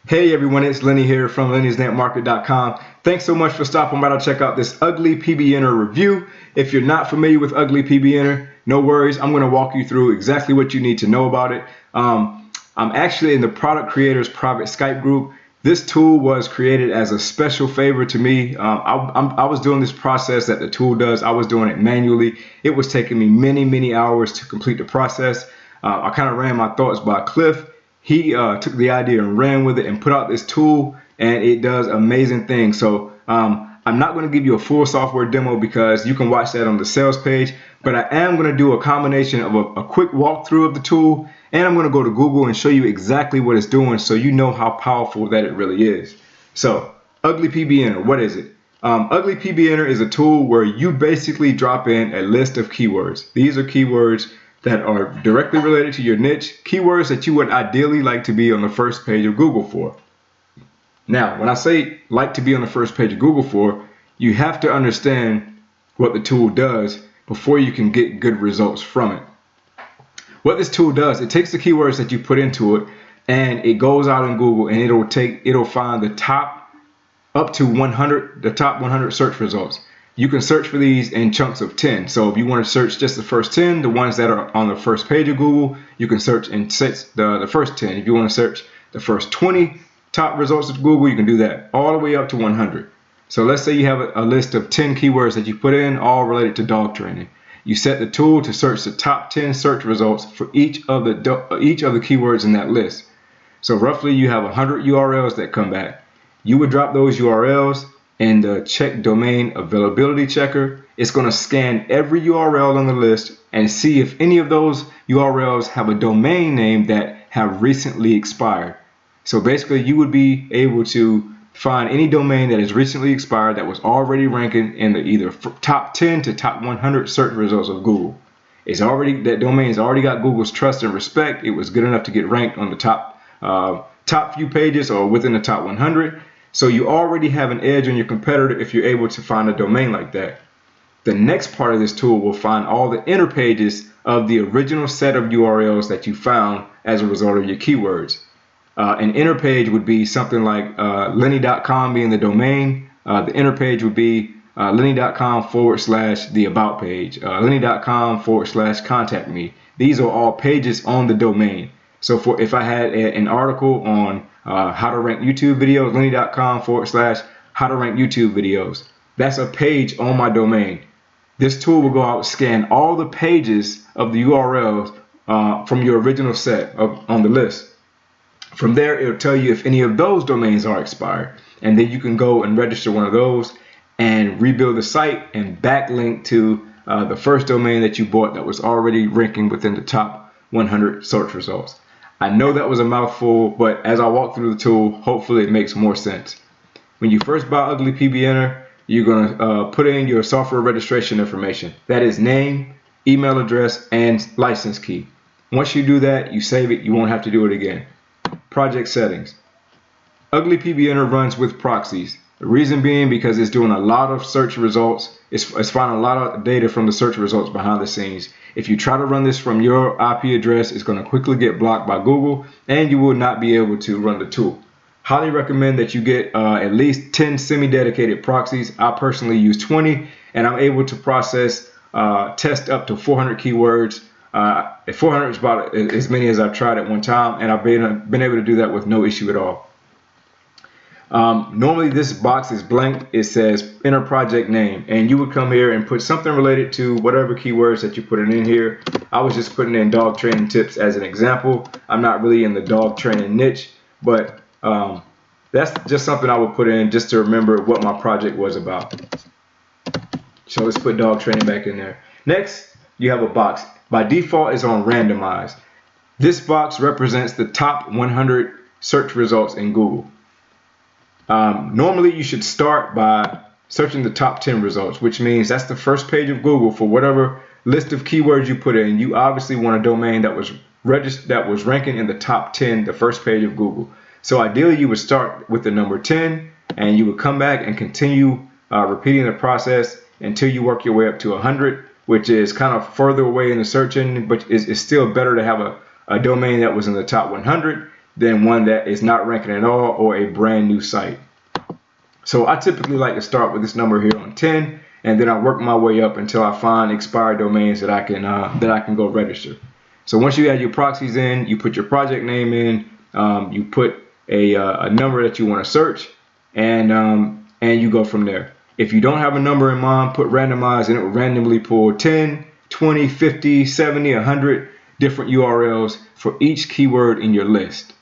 Hey everyone, it's Lenny here from lennysnetmarket.com. Thanks so much for stopping by to check out this Ugly PBNer review. If you're not familiar with Ugly PBNer, no worries. I'm going to walk you through exactly what you need to know about it. I'm actually in the Product Creators private Skype group. This tool was created as a special favor to me. I was doing this process that the tool does. I was doing it manually. It was taking me many hours to complete the process. I kind of ran my thoughts by Cliff. He took the idea and ran with it and put out this tool, and it does amazing things. So I'm not going to give you a full software demo because you can watch that on the sales page, but I am going to do a combination of a quick walkthrough of the tool, and I'm going to go to Google and show you exactly what it's doing so you know how powerful that it really is. So Ugly PBNer, what is it? Ugly PBNer is a tool where you basically drop in a list of keywords. These are keywords that are directly related to your niche, keywords that you would ideally like to be on the first page of Google for. Now, when I say like to be on the first page of Google for, you have to understand what the tool does before you can get good results from it. What this tool does, it takes the keywords that you put into it and it goes out in Google and it'll find the top up to 100, the top 100 search results. You can search for these in chunks of 10. So if you want to search just the first 10, the ones that are on the first page of Google, you can search in the first 10. If you want to search the first 20 top results of Google, you can do that all the way up to 100. So let's say you have a list of 10 keywords that you put in, all related to dog training. You set the tool to search the top 10 search results for each of the keywords in that list. So roughly you have 100 URLs that come back. You would drop those URLs in the check domain availability checker. It's going to scan every URL on the list and see if any of those URLs have a domain name that have recently expired. So basically you would be able to find any domain that is recently expired that was already ranking in the either top 10 to top 100 search results of Google. That domain's already got Google's trust and respect. It was good enough to get ranked on the top few pages or within the top 100. So you already have an edge on your competitor if you're able to find a domain like that. The next part of this tool will find all the inner pages of the original set of URLs that you found as a result of your keywords. An inner page would be something like lenny.com being the domain. The inner page would be lenny.com/the about page, lenny.com/contact me. These are all pages on the domain. So if I had an article on how to rank YouTube videos, lenny.com/how to rank YouTube videos. That's a page on my domain. This tool will go out and scan all the pages of the URLs from your original set on the list. From there, it'll tell you if any of those domains are expired. And then you can go and register one of those and rebuild the site and backlink to the first domain that you bought that was already ranking within the top 100 search results. I know that was a mouthful, but as I walk through the tool, hopefully it makes more sense. When you first buy Ugly PBNer, you're going to put in your software registration information. That is name, email address, and license key. Once you do that, you save it. You won't have to do it again. Project settings. Ugly PBNer runs with proxies. The reason being because it's doing a lot of search results. It's finding a lot of data from the search results behind the scenes. If you try to run this from your IP address, it's going to quickly get blocked by Google and you will not be able to run the tool. Highly recommend that you get at least 10 semi-dedicated proxies. I personally use 20 and I'm able to test up to 400 keywords. 400 is about as many as I've tried at one time, and I've been able to do that with no issue at all. Normally this box is blank. It says enter project name, and you would come here and put something related to whatever keywords that you put in here. I was just putting in dog training tips as an example. I'm not really in the dog training niche, but that's just something I would put in just to remember what my project was about. So let's put dog training back in there. Next, you have a box. By default, it's on randomize. This box represents the top 100 search results in Google. Normally, you should start by searching the top 10 results, which means that's the first page of Google for whatever list of keywords you put in. You obviously want a domain that was ranking in the top 10, the first page of Google. So ideally, you would start with the number 10, and you would come back and continue repeating the process until you work your way up to 100, which is kind of further away in the search engine, but it's still better to have a domain that was in the top 100 than one that is not ranking at all or a brand new site. So I typically like to start with this number here on 10, and then I work my way up until I find expired domains that I can go register. So once you add your proxies in, you put your project name in, you put a number that you want to search, and you go from there. If you don't have a number in mind, put randomize, and it will randomly pull 10, 20, 50, 70, 100 different URLs for each keyword in your list.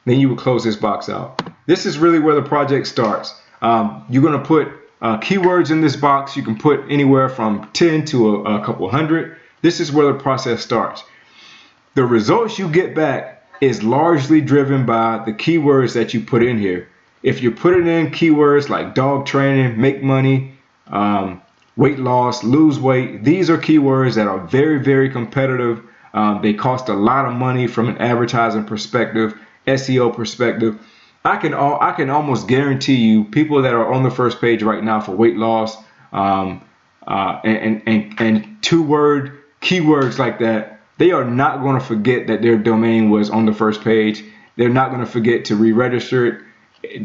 Then you will close this box out. This is really where the project starts. You're going to put keywords in this box. You can put anywhere from 10 to a couple hundred. This is where the process starts. The results you get back is largely driven by the keywords that you put in here. If you're putting in keywords like dog training, make money, weight loss, lose weight, these are keywords that are very, very competitive. They cost a lot of money from an advertising perspective, SEO perspective. I can almost guarantee you people that are on the first page right now for weight loss and two-word keywords like that, they are not going to forget that their domain was on the first page. They're not going to forget to re-register it.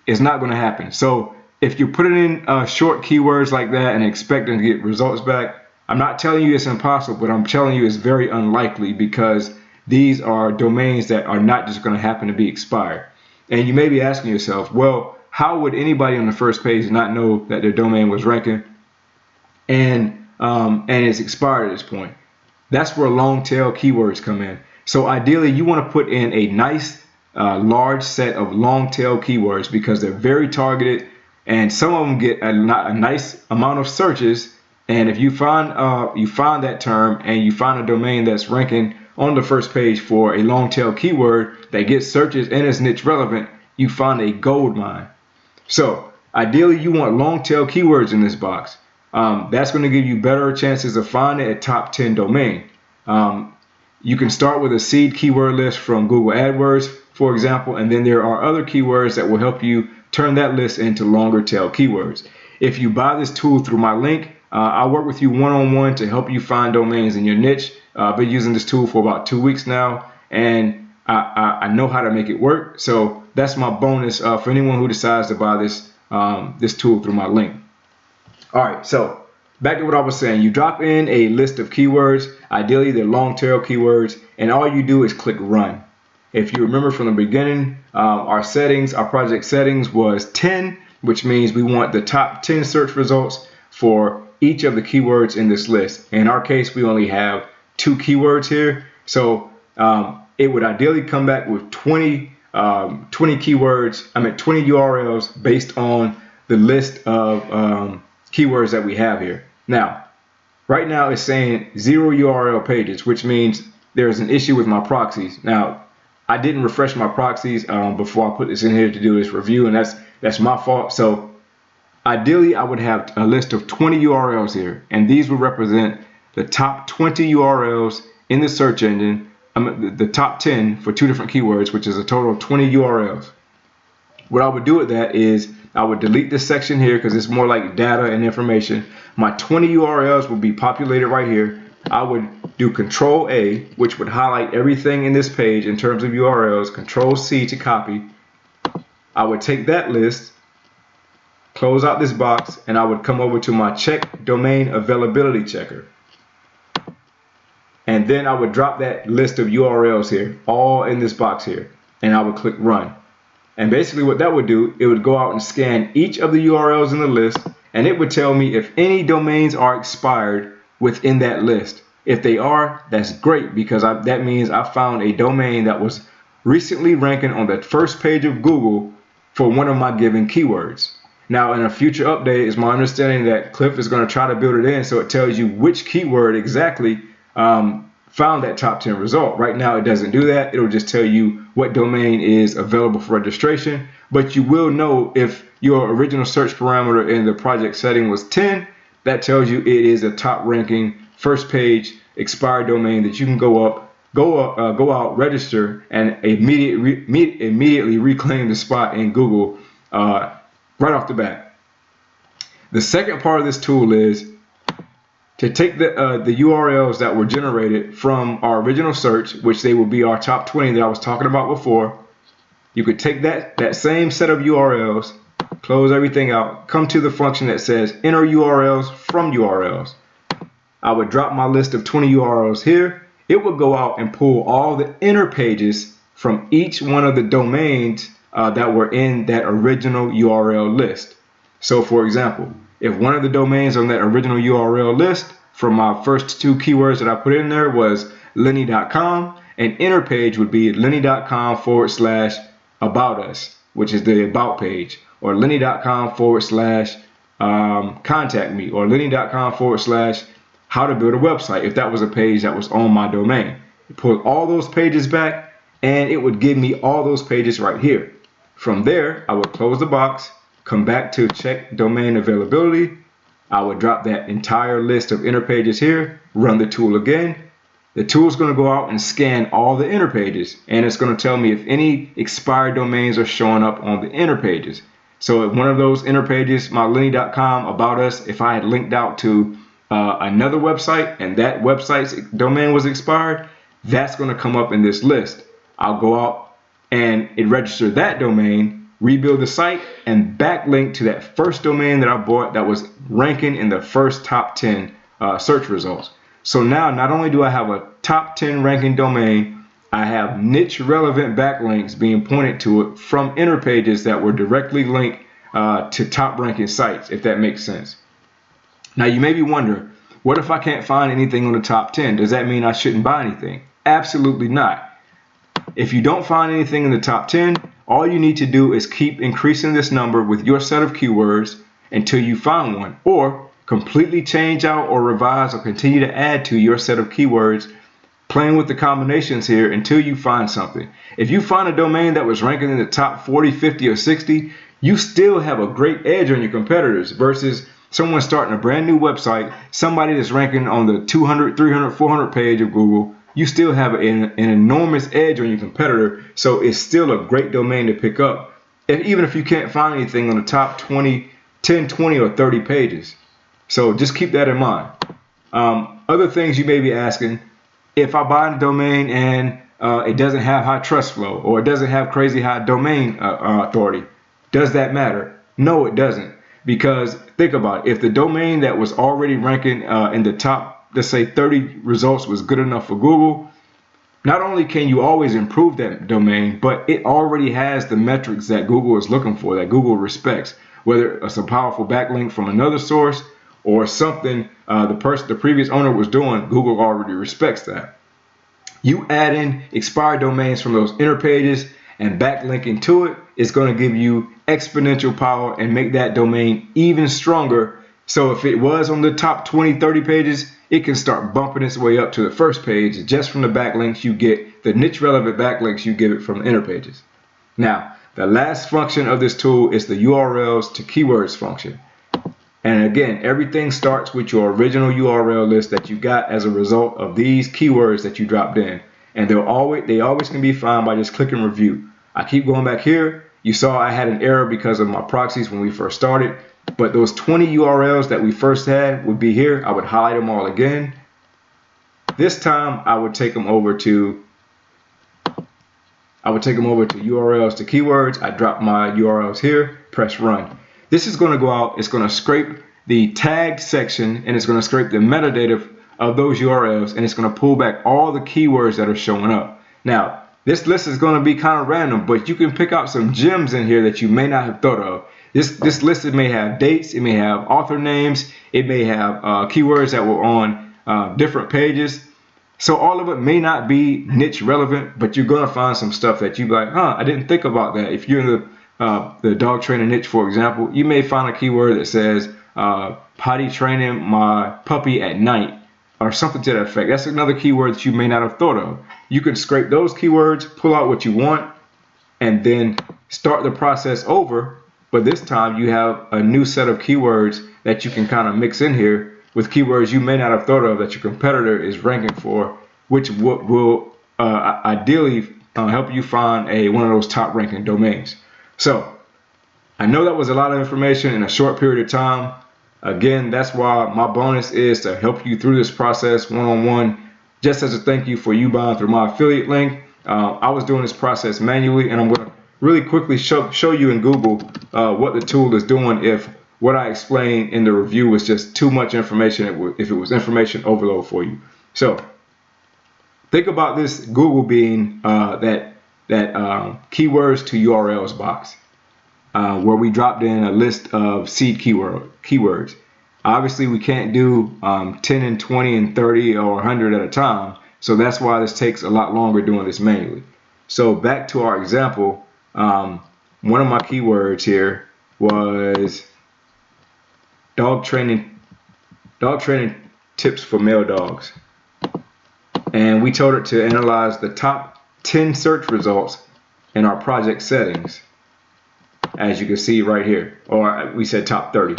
It's not going to happen. So if you're putting in short keywords like that and expecting to get results back, I'm not telling you it's impossible, but I'm telling you it's very unlikely, because these are domains that are not just going to happen to be expired. And you may be asking yourself, well, how would anybody on the first page not know that their domain was ranking and it's expired at this point? That's where long tail keywords come in. So ideally, you want to put in a nice large set of long tail keywords, because they're very targeted, and some of them get a nice amount of searches. And if you find that term and you find a domain that's ranking on the first page for a long tail keyword that gets searches and is niche relevant, you find a gold mine. So ideally, you want long tail keywords in this box. That's going to give you better chances of finding a top 10 domain. You can start with a seed keyword list from Google AdWords, for example, and then there are other keywords that will help you turn that list into longer tail keywords. If you buy this tool through my link, I'll work with you one-on-one to help you find domains in your niche. I've been using this tool for about 2 weeks now, and I know how to make it work. So that's my bonus for anyone who decides to buy this tool through my link. All right, so back to what I was saying. You drop in a list of keywords. Ideally, they're long tail keywords, and all you do is click run. If you remember from the beginning, our project settings was 10, which means we want the top 10 search results for each of the keywords in this list. In our case, we only have 2 keywords here, so it would ideally come back with 20 URLs based on the list of keywords that we have here. Now, right now it's saying 0 URL pages, which means there's an issue with my proxies. Now, I didn't refresh my proxies before I put this in here to do this review, and that's my fault. So ideally, I would have a list of 20 URLs here, and these would represent the top 20 URLs in the search engine, the top 10 for 2 different keywords, which is a total of 20 URLs. What I would do with that is I would delete this section here because it's more like data and information. My 20 URLs would be populated right here. I would do Control A, which would highlight everything in this page in terms of URLs, Control C to copy. I would take that list, close out this box, and I would come over to my check domain availability checker. And then I would drop that list of URLs here, all in this box here, and I would click run. And basically what that would do, it would go out and scan each of the URLs in the list, and it would tell me if any domains are expired within that list. If they are, that's great, because that means I found a domain that was recently ranking on the first page of Google for one of my given keywords. Now, in a future update, it's my understanding that Cliff is going to try to build it in so it tells you which keyword exactly found that top 10 result. Right now, it doesn't do that. It'll just tell you what domain is available for registration, but you will know if your original search parameter in the project setting was 10. That tells you it is a top ranking first page expired domain that you can go out, register, and immediately reclaim the spot in Google right off the bat. The second part of this tool is to take the URLs that were generated from our original search, which they will be our top 20 that I was talking about before. You could take that same set of URLs, close everything out, come to the function that says enter URLs from URLs. I would drop my list of 20 URLs here. It would go out and pull all the inner pages from each one of the domains that were in that original URL list. So for example, if one of the domains on that original URL list from my first 2 keywords that I put in there was lenny.com, an inner page would be lenny.com/about us, which is the about page, or lenny.com/contact me, or lenny.com/how to build a website, if that was a page that was on my domain. It pulled all those pages back and it would give me all those pages right here. From there, I would close the box, come back to check domain availability. I would drop that entire list of inner pages here, run the tool again. The tool is going to go out and scan all the inner pages, and it's going to tell me if any expired domains are showing up on the inner pages. So if one of those inner pages, my lenny.com about us, if I had linked out to another website and that website's domain was expired, that's going to come up in this list. I'll go out and register that domain, rebuild the site, and backlink to that first domain that I bought that was ranking in the first top 10 search results. So now not only do I have a top 10 ranking domain, I have niche relevant backlinks being pointed to it from inner pages that were directly linked to top ranking sites, if that makes sense. Now you may be wondering, what if I can't find anything on the top 10? Does that mean I shouldn't buy anything? Absolutely not. If you don't find anything in the top 10, all you need to do is keep increasing this number with your set of keywords until you find one, or completely change out or revise or continue to add to your set of keywords, playing with the combinations here until you find something. If you find a domain that was ranking in the top 40, 50, or 60, you still have a great edge on your competitors versus someone starting a brand new website, somebody that's ranking on the 200, 300, 400 page of Google. You still have an enormous edge on your competitor, so it's still a great domain to pick up, even if you can't find anything on the top 20, 10, 20, or 30 pages. So just keep that in mind. Other things you may be asking, if I buy a domain and it doesn't have high trust flow, or it doesn't have crazy high domain authority, does that matter? No, it doesn't. Because think about it, if the domain that was already ranking in the top, let's say 30 results was good enough for Google, not only can you always improve that domain, but it already has the metrics that Google is looking for, that Google respects, whether it's a powerful backlink from another source or something the previous owner was doing, Google already respects that. You add in expired domains from those inner pages and backlinking to it is going to give you exponential power and make that domain even stronger. So if it was on the top 20, 30 pages, it can start bumping its way up to the first page just from the backlinks you get, the niche relevant backlinks you give it from the inner pages. Now, the last function of this tool is the URLs to keywords function. And again, everything starts with your original URL list that you got as a result of these keywords that you dropped in. And they always can be found by just clicking review. I keep going back here. You saw I had an error because of my proxies when we first started. But those 20 URLs that we first had would be here. I would highlight them all again. This time I would take them over to URLs to keywords. I drop my URLs here, press run. This is going to go out, it's going to scrape the tagged section, and it's going to scrape the metadata of those URLs, and it's going to pull back all the keywords that are showing up. Now, this list is going to be kind of random, but you can pick out some gems in here that you may not have thought of. This list may have dates, it may have author names, it may have keywords that were on different pages. So all of it may not be niche relevant, but you're going to find some stuff that you're like, I didn't think about that. If you're in the dog training niche, for example, you may find a keyword that says potty training my puppy at night or something to that effect. That's another keyword that you may not have thought of. You can scrape those keywords, pull out what you want, and then start the process over. But this time you have a new set of keywords that you can kind of mix in here with keywords you may not have thought of that your competitor is ranking for, which will ideally help you find one of those top ranking domains. So I know that was a lot of information in a short period of time. Again, that's why my bonus is to help you through this process one-on-one, just as a thank you for you buying through my affiliate link. I was doing this process manually, and I'm going to really quickly show you in Google what the tool is doing if what I explained in the review was just too much information, if it was information overload for you. So think about this Google being that keywords to URLs box, where we dropped in a list of seed keywords. Obviously, we can't do 10 and 20 and 30 or 100 at a time, so that's why this takes a lot longer doing this manually. So back to our example, one of my keywords here was dog training tips for male dogs. And we told it to analyze the top 10 search results in our project settings, as you can see right here, or we said top 30.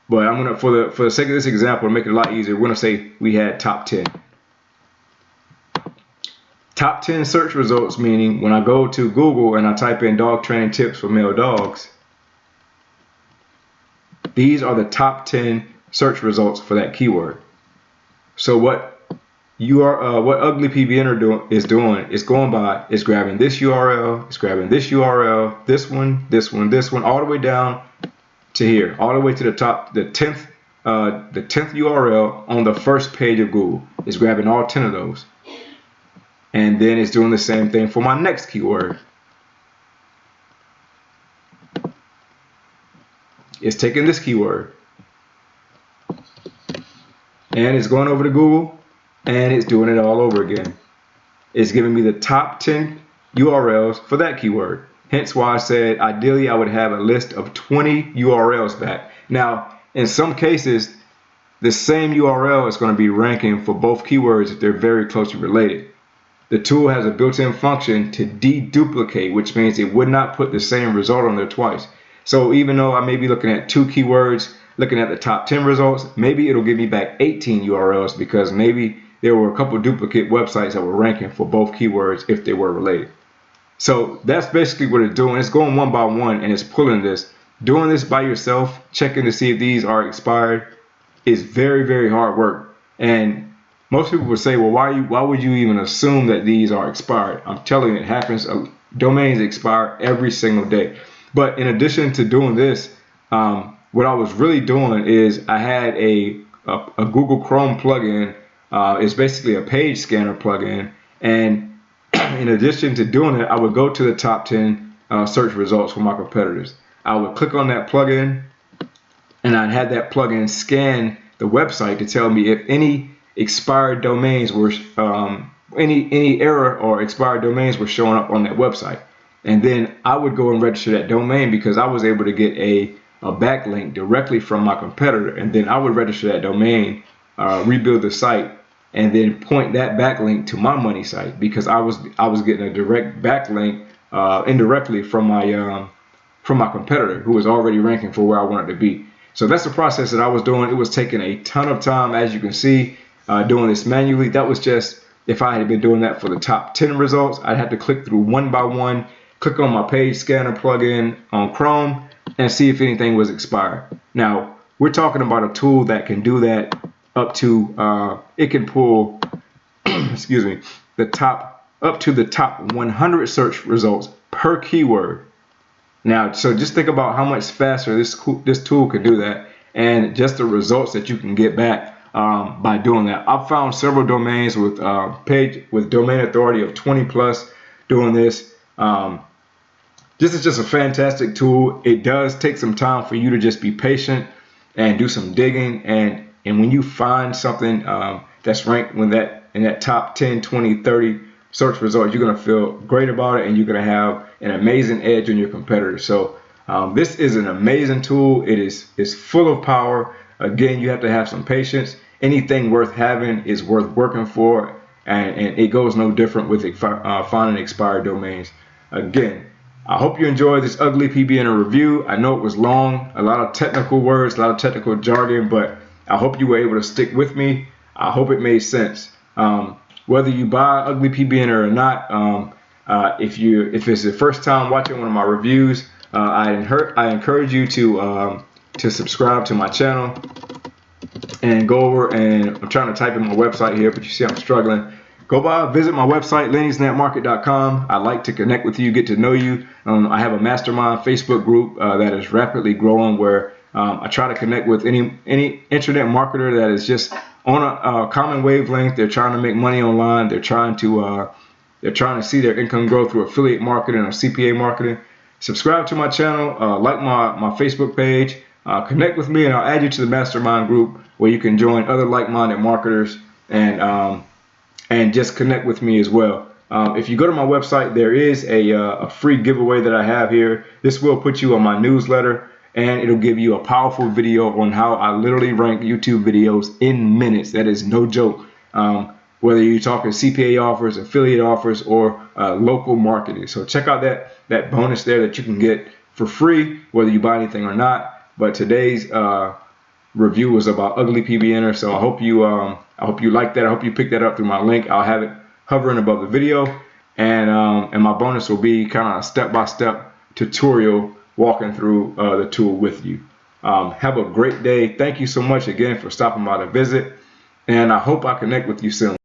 But I'm gonna, for the sake of this example, to make it a lot easier, we're gonna say we had top 10. Top 10 search results, meaning when I go to Google and I type in dog training tips for male dogs, these are the top 10 search results for that keyword. So what Ugly PBNer is grabbing this URL, it's grabbing this URL, this one, all the way down to here, all the way to the top, the 10th URL on the first page of Google. It's grabbing all 10 of those. And then it's doing the same thing for my next keyword. It's taking this keyword and it's going over to Google and it's doing it all over again. It's giving me the top 10 URLs for that keyword. Hence why I said ideally I would have a list of 20 URLs back. Now, in some cases, the same URL is going to be ranking for both keywords if they're very closely related. The tool has a built-in function to deduplicate, which means it would not put the same result on there twice. So even though I may be looking at 2 keywords, looking at the top 10 results, maybe it'll give me back 18 URLs because maybe there were a couple duplicate websites that were ranking for both keywords if they were related. So that's basically what it's doing. It's going one by one and it's pulling this. Doing this by yourself, checking to see if these are expired, is very, very hard work. And most people would say, well, why would you even assume that these are expired? I'm telling you, it happens. Domains expire every single day. But in addition to doing this, what I was really doing is I had a Google Chrome plugin. It's basically a page scanner plugin. And in addition to doing it, I would go to the top 10 search results for my competitors. I would click on that plugin and I'd have that plugin scan the website to tell me if any expired domains were, any error or expired domains were showing up on that website. And then I would go and register that domain because I was able to get a backlink directly from my competitor. And then I would register that domain, rebuild the site, and then point that backlink to my money site because I was getting a direct backlink indirectly from my competitor who was already ranking for where I wanted to be. So that's the process that I was doing. It was taking a ton of time, as you can see, doing this manually. That was just, if I had been doing that for the top 10 results, I'd have to click through one by one, click on my page scanner plugin on Chrome and see if anything was expired. Now, we're talking about a tool that can do that up to, it can pull, excuse me, up to the top 100 search results per keyword. Now, so just think about how much faster this tool can do that and just the results that you can get back by doing that. I've found several domains with domain authority of 20 plus doing this. This is just a fantastic tool. It does take some time for you to just be patient and do some digging. And when you find something that's ranked in that top 10, 20, 30 search results, you're going to feel great about it and you're going to have an amazing edge on your competitors. So this is an amazing tool. It's full of power. Again, you have to have some patience. Anything worth having is worth working for, and it goes no different with finding expired domains. Again, I hope you enjoyed this Ugly PBNer review. I know it was long, a lot of technical words, a lot of technical jargon, but I hope you were able to stick with me. I hope it made sense. Whether you buy Ugly PBNer or not, if it's the first time watching one of my reviews, I encourage you to to subscribe to my channel and go over, and I'm trying to type in my website here, but you see I'm struggling. Go by, visit my website, lennysnetmarket.com. I'd like to connect with you, get to know you. I have a mastermind Facebook group that is rapidly growing, where I try to connect with any internet marketer that is just on a common wavelength. They're trying to make money online. They're trying to see their income grow through affiliate marketing or CPA marketing. Subscribe to my channel, like my Facebook page, connect with me, and I'll add you to the mastermind group where you can join other like-minded marketers and just connect with me as well. If you go to my website, there is a free giveaway that I have here. This will put you on my newsletter, and it'll give you a powerful video on how I literally rank YouTube videos in minutes. That is no joke. Whether you're talking CPA offers, affiliate offers, or local marketing. So check out that bonus there that you can get for free, whether you buy anything or not. But today's review was about Ugly PBNer, so I hope you like that. I hope you pick that up through my link. I'll have it hovering above the video, and my bonus will be kind of a step-by-step tutorial walking through the tool with you. Have a great day. Thank you so much again for stopping by to visit, and I hope I connect with you soon.